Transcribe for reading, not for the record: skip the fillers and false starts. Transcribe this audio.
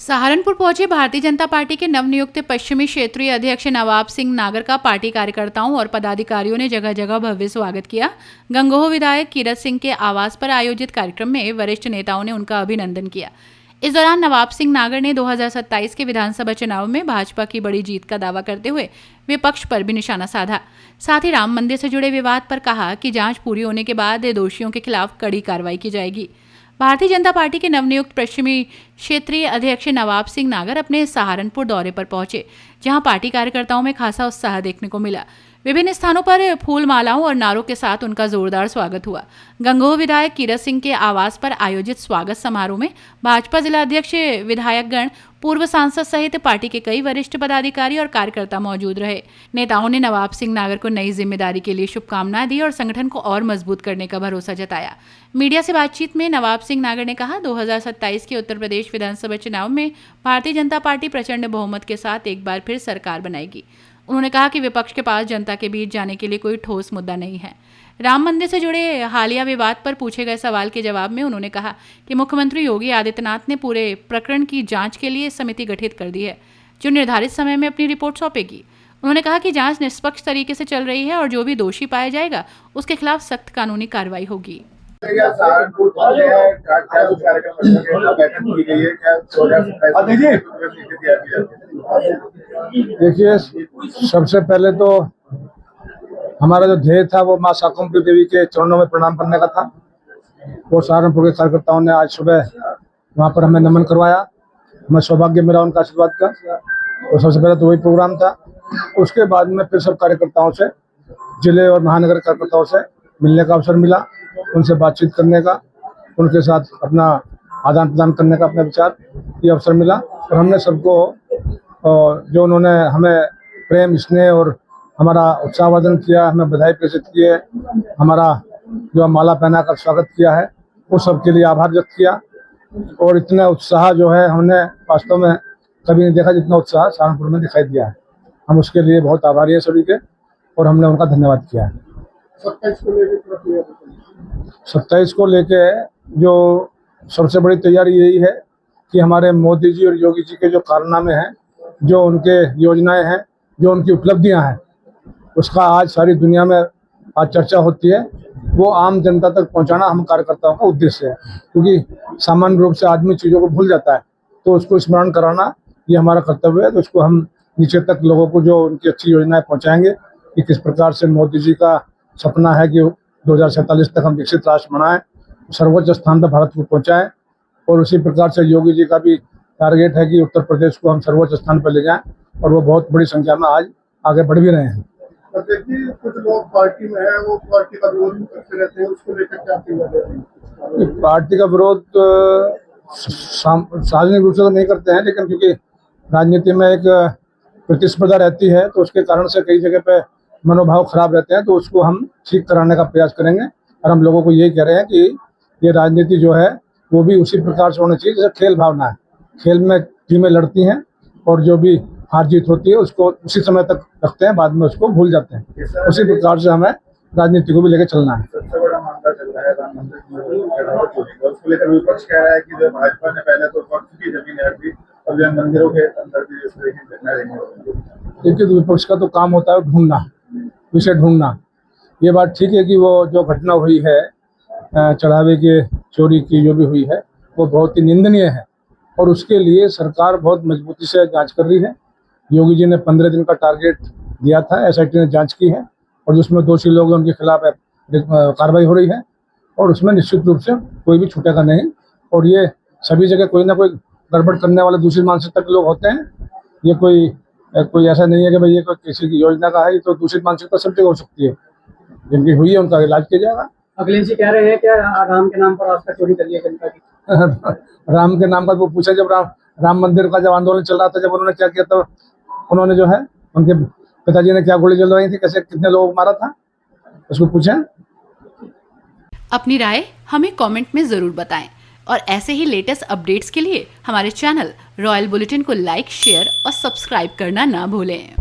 सहारनपुर पहुंचे भारतीय जनता पार्टी के नवनियुक्त पश्चिमी क्षेत्रीय अध्यक्ष नवाब सिंह नागर का पार्टी कार्यकर्ताओं और पदाधिकारियों ने जगह जगह भव्य स्वागत किया। गंगोह विधायक कीरत सिंह के आवास पर आयोजित कार्यक्रम में वरिष्ठ नेताओं ने उनका अभिनंदन किया। इस दौरान नवाब सिंह नागर ने 2027 के विधानसभा चुनाव में भाजपा की बड़ी जीत का दावा करते हुए विपक्ष पर भी निशाना साधा। साथ ही राम मंदिर से जुड़े विवाद पर कहा कि जांच पूरी होने के बाद दोषियों के खिलाफ कड़ी कार्रवाई की जाएगी। भारतीय जनता पार्टी के नवनियुक्त पश्चिमी क्षेत्रीय अध्यक्ष नवाब सिंह नागर अपने सहारनपुर दौरे पर पहुंचे, जहां पार्टी कार्यकर्ताओं में खासा उत्साह देखने को मिला। विभिन्न स्थानों पर फूल मालाओं और नारों के साथ उनका जोरदार स्वागत हुआ। गंगोह विधायक कीरत सिंह के आवास पर आयोजित स्वागत समारोह में भाजपा जिला अध्यक्ष, विधायकगण, पूर्व सांसद सहित पार्टी के कई वरिष्ठ पदाधिकारी और कार्यकर्ता मौजूद रहे। नेताओं ने नवाब सिंह नागर को नई जिम्मेदारी के लिए शुभकामनाएं दी और संगठन को और मजबूत करने का भरोसा जताया। मीडिया से बातचीत में नवाब सिंह नागर ने कहा, 2027 के उत्तर प्रदेश विधानसभा चुनाव में भारतीय जनता पार्टी प्रचंड बहुमत के साथ एक बार फिर सरकार बनाएगी। उन्होंने कहा कि विपक्ष के पास जनता के बीच जाने के लिए कोई ठोस मुद्दा नहीं है। राम मंदिर से जुड़े हालिया विवाद पर पूछे गए सवाल के जवाब में उन्होंने कहा कि मुख्यमंत्री योगी आदित्यनाथ ने पूरे प्रकरण की जांच के लिए समिति गठित कर दी है, जो निर्धारित समय में अपनी रिपोर्ट सौंपेगी। उन्होंने कहा कि जांच निष्पक्ष तरीके से चल रही है और जो भी दोषी पाया जाएगा उसके खिलाफ सख्त कानूनी कार्रवाई होगी। देखिए, सबसे पहले तो हमारा जो ध्येय था वो मां शाकुंभरी देवी के चरणों में प्रणाम करने का था। वो सहारनपुर के कार्यकर्ताओं ने आज सुबह वहां पर हमें नमन करवाया। मैं सौभाग्य मेरा उनका आशीर्वाद का, और सबसे पहले तो वही प्रोग्राम था। उसके बाद में फिर सब कार्यकर्ताओं से, जिले और महानगर कार्यकर्ताओं से मिलने का अवसर मिला, उनसे बातचीत करने का, उनके साथ अपना आदान प्रदान करने का, अपने विचार ये अवसर मिला। और हमने सबको जो उन्होंने हमें प्रेम, स्नेह और हमारा उत्साहवर्धन किया, हमें बधाई प्रेषित किए, हमारा जो माला पहनाकर स्वागत किया है, उस सब के लिए आभार व्यक्त किया। और इतना उत्साह जो है हमने वास्तव में कभी नहीं देखा जितना उत्साह सहारनपुर में दिखाई दिया है। हम उसके लिए बहुत आभारी हैं सभी के, और हमने उनका धन्यवाद किया है। 27 को लेके जो सबसे बड़ी तैयारी यही है कि हमारे मोदी जी और योगी जी के जो कारनामे हैं, जो उनके योजनाएं हैं, जो उनकी उपलब्धियां हैं, उसका आज सारी दुनिया में आज चर्चा होती है। वो आम जनता तक पहुंचाना हम कार्यकर्ताओं का उद्देश्य है, क्योंकि सामान्य रूप से आदमी चीज़ों को भूल जाता है, तो उसको स्मरण कराना ये हमारा कर्तव्य है। तो उसको हम नीचे तक लोगों को जो उनकी अच्छी योजनाएं पहुंचाएंगे कि किस प्रकार से मोदी जी का सपना है कि 2047 तक हम विकसित राष्ट्र बनाएं, सर्वोच्च स्थान पर भारत को पहुंचाएं। और उसी प्रकार से योगी जी का भी टारगेट है कि उत्तर प्रदेश को हम सर्वोच्च स्थान पर ले जाएं, और वो बहुत बड़ी संख्या में आज आगे बढ़ भी रहे हैं। देखिए, कुछ लोग पार्टी में है, वो पार्टी का विरोध करते रहते हैं, उसको लेकर क्या कहेंगे? पार्टी का विरोध सार्वजनिक रूप से तो नहीं करते हैं, लेकिन क्योंकि राजनीति में एक प्रतिस्पर्धा रहती है, तो उसके कारण से कई जगह पे मनोभाव खराब रहते हैं, तो उसको हम ठीक कराने का प्रयास करेंगे। और हम लोगों को यही कह रहे हैं कि ये राजनीति जो है वो भी उसी प्रकार से होनी चाहिए जैसे खेल भावना है। खेल में टीमें लड़ती हैं, और जो भी हार जीत होती है उसको उसी समय तक रखते हैं, बाद में उसको भूल जाते हैं। उसी प्रकार से हमें राजनीति को भी लेकर चलना है। सबसे बड़ा मामला चल रहा है राम मंदिर, उसको लेकर विपक्ष कह रहा है कि जो भाजपा ने पहले तो वक्त की जमीन हड़पी, अब जो मंदिरों के अंदर भी इस तरह की घटना देखी। देखिए, विपक्ष का तो काम होता है ढूंढना, विषय ढूंढना। ये बात ठीक है कि वो जो घटना हुई है चढ़ावे के चोरी की जो भी हुई है, वो बहुत ही निंदनीय है, और उसके लिए सरकार बहुत मजबूती से जांच कर रही है। योगी जी ने 15 दिन का टारगेट दिया था, एसआईटी ने जांच की है, और जिसमें दोषी लोग हैं उनके खिलाफ कार्रवाई हो रही है, और उसमें निश्चित रूप से कोई भी छूटेगा नहीं। और ये सभी जगह कोई ना कोई गड़बड़ करने वाले दूसरी मानसिकता के लोग होते हैं। ये कोई ऐसा नहीं है कि भाई ये कोई किसी की योजना का है, ये तो दूसरी मानसिकता सब जगह हो सकती है। जिनकी हुई है उनका इलाज किया जाएगा। अखिलेश जी कह रहे हैं कि राम के नाम पर आस्था चोरी कर लिया जनता की। राम के नाम पर वो पूछा, जब राम मंदिर का जब आंदोलन चल रहा था, जब उन्होंने क्या किया था, उन्होंने जो है उनके पिताजी ने क्या गोली चलवाई थी, कैसे कितने लोगों को मारा था, उसको पूछें। अपनी राय हमें कमेंट में जरूर बताएं, और ऐसे ही लेटेस्ट अपडेट्स के लिए हमारे चैनल रॉयल बुलेटिन को लाइक, शेयर और सब्सक्राइब करना ना भूलें।